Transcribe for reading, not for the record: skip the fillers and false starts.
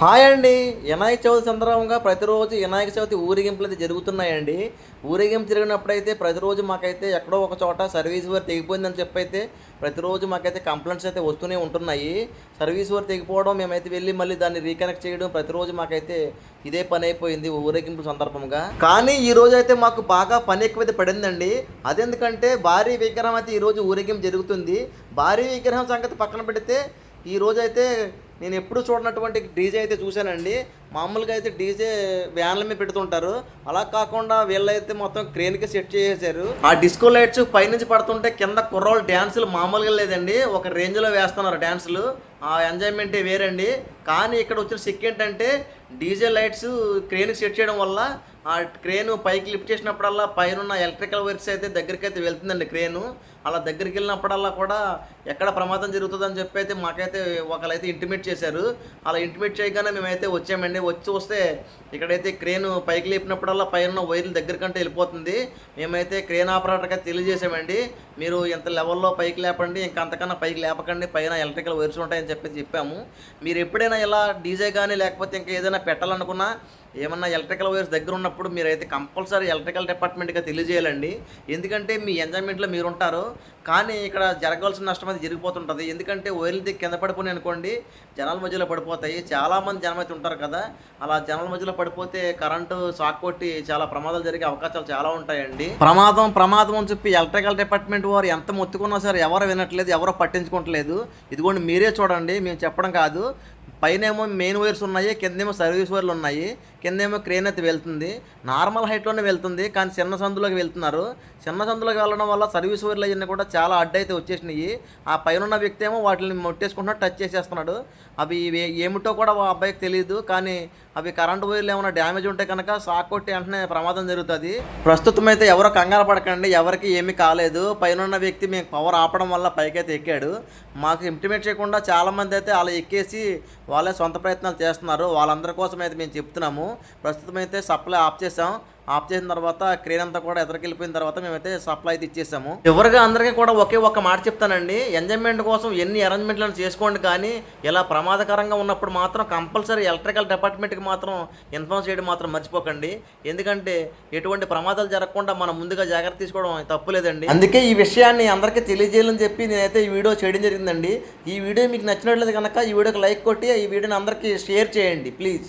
Hi అండి. వినాయక చవితి సందర్భంగా ప్రతిరోజు వినాయక చవితి ఊరేగింపులు అయితే జరుగుతున్నాయండి. ఊరేగింపు జరిగినప్పుడైతే ప్రతిరోజు మాకైతే ఎక్కడో ఒక చోట సర్వీస్ వారు తెగిపోయిందని చెప్పైతే ప్రతిరోజు మాకైతే కంప్లైంట్స్ అయితే వస్తూనే ఉంటున్నాయి. సర్వీస్ వారు తెగిపోవడం, మేమైతే వెళ్ళి మళ్ళీ దాన్ని రీకనెక్ట్ చేయడం ప్రతిరోజు మాకైతే ఇదే పని అయిపోయింది ఊరేగింపు సందర్భంగా. కానీ ఈరోజు అయితే మాకు బాగా పని ఎక్కువైతే పడిందండి. అదెందుకంటే భారీ విగ్రహం అయితే ఈరోజు ఊరేగింపు జరుగుతుంది. భారీ విగ్రహం సంగతి పక్కన పెడితే ఈరోజైతే నేను ఎప్పుడు చూడనటువంటి డీజే అయితే చూశానండి. మామూలుగా అయితే డీజే వ్యాన్ల మీద పెడుతుంటారు, అలా కాకుండా వీళ్ళైతే మొత్తం క్రేన్కి సెట్ చేసేసారు. ఆ డిస్కో లైట్స్ పైనుంచి పడుతుంటే కింద కుర్రోళ్ళు డ్యాన్సులు మామూలుగా లేదండి, ఒక రేంజ్లో వేస్తున్నారు డ్యాన్సులు. ఆ ఎంజాయ్మెంటే వేరండి. కానీ ఇక్కడ వచ్చిన సిక్ ఏంటంటే డీజే లైట్స్ క్రేన్కి సెట్ చేయడం వల్ల ఆ క్రేను పైకి లిఫ్ట్ చేసినప్పుడల్లా పైన ఎలక్ట్రికల్ వైర్స్ అయితే దగ్గరికి అయితే వెళ్తుందండి క్రేను. అలా దగ్గరికి వెళ్ళినప్పుడల్లా కూడా ఎక్కడ ప్రమాదం జరుగుతుందని చెప్పి అయితే మాకైతే ఒకరైతే ఇంటిమేట్ చేశారు. అలా ఇంటిమేట్ చేయగానే మేమైతే వచ్చామండి. వచ్చి వస్తే ఇక్కడైతే క్రేను పైకి లేపినప్పుడల్లా పైన వైర్లు దగ్గరికంటే వెళ్ళిపోతుంది. మేమైతే క్రేన్ ఆపరేటర్కి అయితే తెలియజేసామండి, మీరు ఎంత లెవెల్లో పైకి లేపండి, ఇంకా అంతకన్నా పైకి లేపకండి, పైన ఎలక్ట్రికల్ వైర్స్ ఉంటాయని చెప్పాము. మీరు ఎప్పుడైనా ఇలా డీజే కానీ లేకపోతే ఇంకా ఏదైనా పెట్టాలనుకున్నా, ఏమన్నా ఎలక్ట్రికల్ వైర్స్ దగ్గర ఉన్నప్పుడు మీరైతే కంపల్సరీ ఎలక్ట్రికల్ డిపార్ట్మెంట్గా తెలియజేయాలండి. ఎందుకంటే మీ ఎంజాయ్మెంట్లో మీరు ఉంటారు, కానీ ఇక్కడ జరగాల్సిన నష్టం అది జరిగిపోతుంటుంది. ఎందుకంటే వైర్లు దిగి కింద పడిపోయి అనుకోండి, జనాల మధ్యలో పడిపోతాయి. చాలామంది జనం అయితే ఉంటారు కదా, అలా జనాల మధ్యలో పడిపోతే కరెంటు షాక్ కొట్టి చాలా ప్రమాదాలు జరిగే అవకాశాలు చాలా ఉంటాయండి. ప్రమాదం ప్రమాదం అని చెప్పి ఎలక్ట్రికల్ డిపార్ట్మెంట్ వారు ఎంత మొత్తుకున్నా సరే ఎవరు వినట్లేదు, ఎవరో పట్టించుకోవట్లేదు. ఇదిగోండి మీరే చూడండి, మేము చెప్పడం కాదు. పైనేమో మెయిన్ వైర్స్ ఉన్నాయి, కిందేమో సర్వీస్ వైర్లు ఉన్నాయి, కిందేమో క్రేన్ అయితే వెళ్తుంది. నార్మల్ హైట్లోనే వెళ్తుంది, కానీ చిన్న సందులోకి వెళ్తున్నారు. చిన్న సందులోకి వెళ్ళడం వల్ల సర్వీస్ వైర్లు అవన్నీ కూడా చాలా అడ్డు అయితే వచ్చేసినాయి. ఆ పైన ఉన్న వ్యక్తి ఏమో వాటిని ముట్టేసుకుంటున్నాడు, టచ్ చేసేస్తున్నాడు. అవి ఏమిటో కూడా ఆ అబ్బాయికి తెలియదు, కానీ అవి కరెంటు వైర్లు ఏమైనా డ్యామేజ్ ఉంటే కనుక షాక్ కొట్టి వెంటనే ప్రమాదం జరుగుతుంది. ప్రస్తుతం అయితే ఎవరో కంగారు పడకండి, ఎవరికి ఏమీ కాలేదు. పైన ఉన్న వ్యక్తి మేము పవర్ ఆపడం వల్ల పైకైతే ఎక్కాడు. మాకు ఇంటిమేట్ చేయకుండా చాలామంది అయితే అలా ఎక్కేసి వాళ్ళే సొంత ప్రయత్నాలు చేస్తున్నారు. వాళ్ళందరి కోసం అయితే మేము చెప్తున్నాము. ప్రస్తుతం అయితే సప్లై ఆఫ్ చేసాం. ఆఫ్ చేసిన తర్వాత క్రేన్ అంతా కూడా ఎదరికెళ్ళిపోయిన తర్వాత మేమైతే సప్లై అయితే ఇచ్చేసాము. చివరిగా అందరికీ కూడా ఒకే ఒక్క మాట చెప్తానండి, ఎంజాయ్మెంట్ కోసం ఎన్ని అరేంజ్మెంట్లను చేసుకోండి, కానీ ఇలా ప్రమాదకరంగా ఉన్నప్పుడు మాత్రం కంపల్సరీ ఎలక్ట్రికల్ డిపార్ట్మెంట్కి మాత్రం ఇన్ఫార్మ్ చేయడం మాత్రం మర్చిపోకండి. ఎందుకంటే ఎటువంటి ప్రమాదాలు జరగకుండా మనం ముందుగా జాగ్రత్త తీసుకోవడం తప్పులేదండి. అందుకే ఈ విషయాన్ని అందరికీ తెలియజేయాలని చెప్పి నేనైతే ఈ వీడియో చేయడం జరిగిందండి. ఈ వీడియో మీకు నచ్చినట్లయితే కనుక ఈ వీడియోకి లైక్ కొట్టి ఈ వీడియోని అందరికీ షేర్ చేయండి ప్లీజ్.